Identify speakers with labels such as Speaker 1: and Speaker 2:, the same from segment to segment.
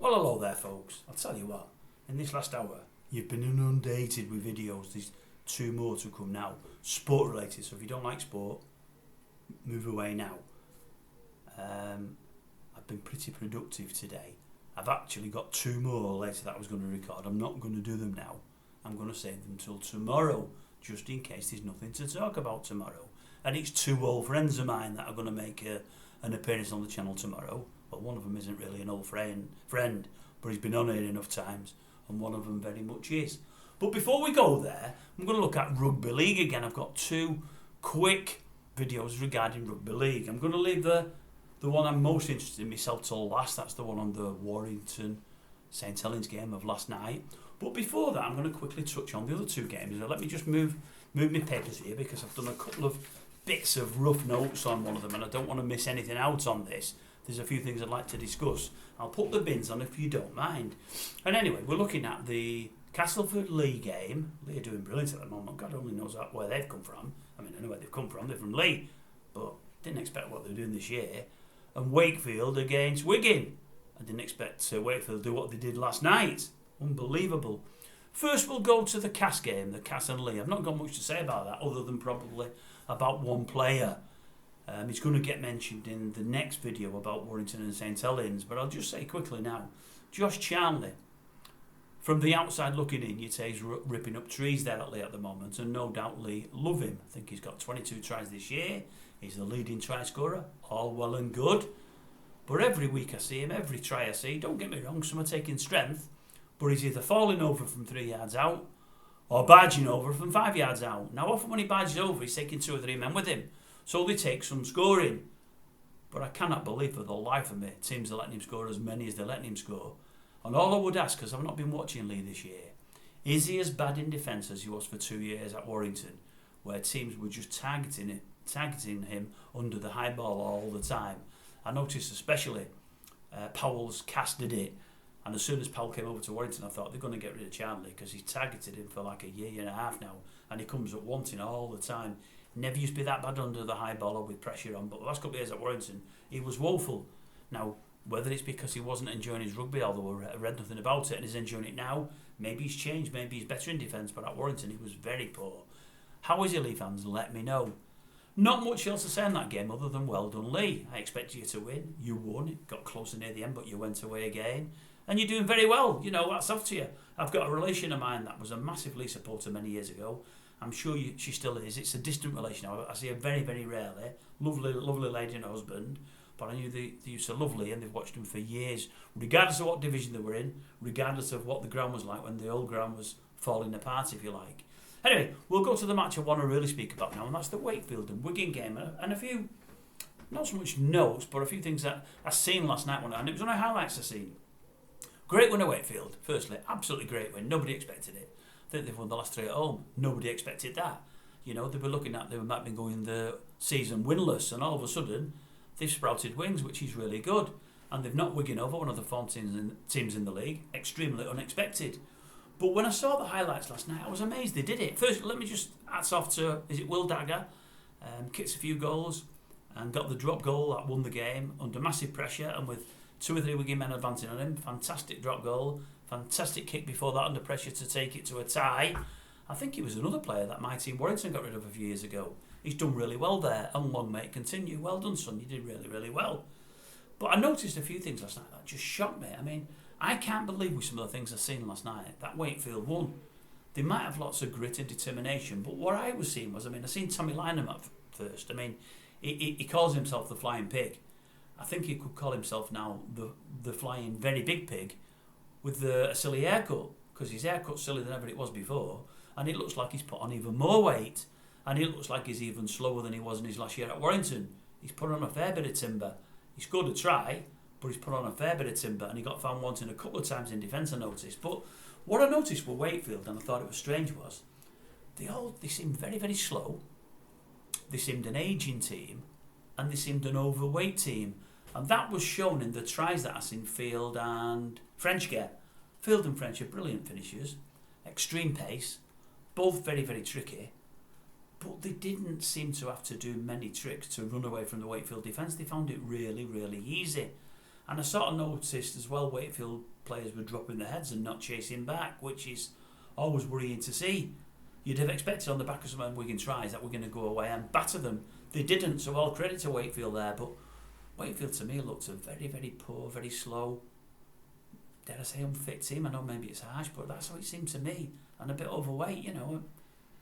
Speaker 1: Well, hello there, folks. I'll tell you what, in this last hour, you've been inundated with videos. There's 2 more to come now, sport related. So if you don't like sport, move away now. I've been pretty productive today. I've actually got 2 more later that I was going to record. I'm not going to do them now. I'm going to save them till tomorrow, just in case there's nothing to talk about tomorrow. And it's 2 old friends of mine that are going to make an appearance on the channel tomorrow. Well, one of them isn't really an old friend, but he's been on here enough times, and one of them very much is. But before we go there, I'm going to look at rugby league again. I've got 2 quick videos regarding rugby league. I'm going to leave the one I'm most interested in myself till last. That's the one on the Warrington St Helens game of last night. But before that, I'm going to quickly touch on the other 2 games. Now, let me just move my papers here, because I've done a couple of bits of rough notes on one of them, and I don't want to miss anything out on this. There's a few things I'd like to discuss. I'll put the bins on if you don't mind. And anyway, we're looking at the Castleford-Leigh game. Leigh are doing brilliant at the moment. God only knows where they've come from. I mean, I know where they've come from. They're from Leigh, but didn't expect what they're doing this year. And Wakefield against Wigan. I didn't expect Wakefield to do what they did last night. Unbelievable. First, we'll go to the CAS game, the CAS and Leigh. I've not got much to say about that, other than probably about one player. He's going to get mentioned in the next video about Warrington and St Helens, but I'll just say quickly now, Josh Charnley, from the outside looking in, you'd say he's ripping up trees there at Leigh at the moment, and no doubt Leigh love him. I think he's got 22 tries this year. He's the leading try scorer, all well and good. But every week I see him, every try I see, don't get me wrong, some are taking strength, but he's either falling over from 3 yards out or barging over from 5 yards out. Now, often when he barges over, he's taking 2 or 3 men with him, so they take some scoring. But I cannot believe for the life of me teams are letting him score as many as they're letting him score. And all I would ask, because I've not been watching Leigh this year, is he as bad in defence as he was for 2 years at Warrington, where teams were just targeting him under the high ball all the time? I noticed especially Powell's CAS did it, and as soon as Powell came over to Warrington, I thought they're going to get rid of Charnley, because he's targeted him for like a year and a half now, and he comes up wanting all the time. Never used to be that bad under the high ball or with pressure on, but the last couple of years at Warrington, he was woeful. Now, whether it's because he wasn't enjoying his rugby, although I read nothing about it, and he's enjoying it now, maybe he's changed, maybe he's better in defence, but at Warrington he was very poor. How is he, Leigh fans? Let me know. Not much else to say in that game other than well done, Leigh. I expected you to win. You won. It got closer near the end, but you went away again. And you're doing very well. You know, that's off to you. I've got a relation of mine that was a massive Leigh supporter many years ago. I'm sure she still is. It's a distant relation. I see her very, very rarely. Lovely, lovely lady and husband. But I knew they used to love Leigh, and they've watched him for years, regardless of what division they were in, regardless of what the ground was like when the old ground was falling apart, if you like. Anyway, we'll go to the match I want to really speak about now, and that's the Wakefield and Wigan game. And a few, not so much notes, but a few things that I seen last night, and it was one of the highlights I seen. Great win at Wakefield, firstly. Absolutely great win. Nobody expected it. I think they've won the last 3 at home. Nobody expected that. You know, they might have been going the season winless, and all of a sudden they've sprouted wings, which is really good. And they've knocked Wigan over, one of the form teams in the league. Extremely unexpected. But when I saw the highlights last night, I was amazed they did it. First, let me just hats off to, is it Will Dagger? Kicks a few goals and got the drop goal that won the game under massive pressure, and with 2 or 3 Wigan men advancing on him. Fantastic drop goal. Fantastic kick before that under pressure to take it to a tie. I think he was another player that my team Warrington got rid of a few years ago. He's done really well there, and long may it continue. Well done, son. You did really, really well. But I noticed a few things last night that just shocked me. I mean, I can't believe with some of the things I've seen last night that Wakefield won. They might have lots of grit and determination, but what I was seeing was, I seen Tommy Lynham at first. He calls himself the Flying Pig. I think he could call himself now the Flying Very Big Pig, with a silly haircut, because his haircut's sillier than ever it was before, and it looks like he's put on even more weight, and it looks like he's even slower than he was in his last year at Warrington. He's put on a fair bit of timber. He scored a try, but he's put on a fair bit of timber, and he got found wanting a couple of times in defence, I noticed. But what I noticed with Wakefield, and I thought it was strange, was they seemed very, very slow. They seemed an ageing team, and they seemed an overweight team. And that was shown in the tries that I seen Field and French get. Field and French are brilliant finishers, extreme pace, both very, very tricky. But they didn't seem to have to do many tricks to run away from the Wakefield defence. They found it really, really easy. And I sort of noticed as well, Wakefield players were dropping their heads and not chasing back, which is always worrying to see. You'd have expected on the back of some of Wigan tries that we're going to go away and batter them. They didn't, so all credit to Wakefield there. But Wakefield to me looked a very, very poor, very slow, dare I say unfit team. I know maybe it's harsh, but that's how it seemed to me. And a bit overweight, you know.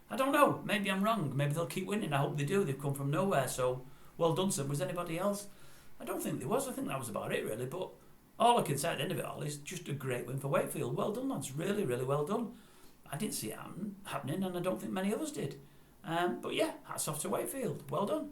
Speaker 1: I don't know, maybe I'm wrong. Maybe they'll keep winning. I hope they do. They've come from nowhere, so well done to them. Was anybody else? I don't think there was. I think that was about it, really. But all I can say at the end of it all is just a great win for Wakefield. Well done, lads. Really, really well done. I didn't see it happening, and I don't think many others did. But yeah, hats off to Wakefield. Well done.